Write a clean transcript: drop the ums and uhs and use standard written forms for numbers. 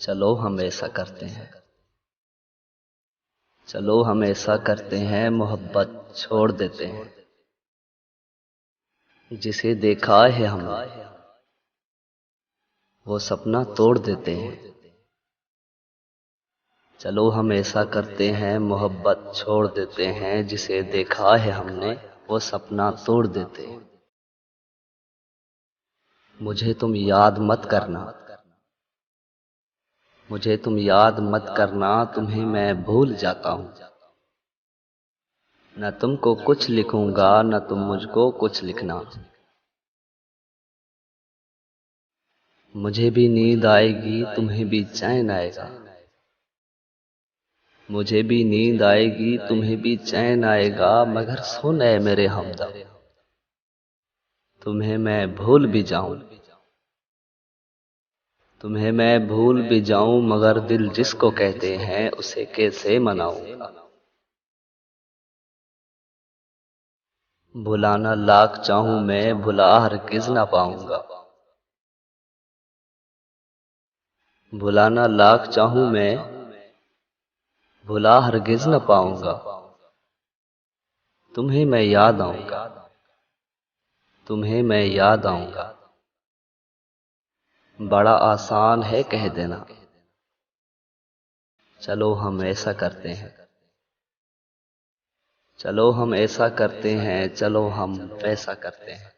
चलो हम ऐसा करते हैं। चलो हम ऐसा करते हैं, मोहब्बत छोड़ देते हैं। जिसे देखा है हमने वो सपना तोड़ देते हैं। चलो हम ऐसा करते हैं, मोहब्बत छोड़ देते हैं। जिसे देखा है हमने वो सपना तोड़ देते हैं। मुझे तुम याद मत करना, मुझे तुम याद मत करना, तुम्हें मैं भूल जाता हूँ। न तुमको कुछ लिखूंगा, न तुम मुझको कुछ लिखना। मुझे भी नींद आएगी, तुम्हें भी चैन आएगा। मुझे भी नींद आएगी, तुम्हें भी चैन आएगा। मगर सुन ऐ मेरे हमदम, तुम्हें मैं भूल भी जाऊं, तुम्हें मैं भूल भी जाऊं, मगर दिल जिसको कहते हैं उसे कैसे मनाऊंगा। भुलाना लाख चाहूं मैं, भुला हरगिज़ ना पाऊंगा। भुलाना लाख चाहूं मैं, भुला हरगिज़ न पाऊंगा। तुम्हें मैं याद आऊंगा, तुम्हें मैं याद आऊंगा। बड़ा आसान है कह देना, चलो हम ऐसा करते हैं। चलो हम ऐसा करते हैं, चलो हम वैसा करते हैं।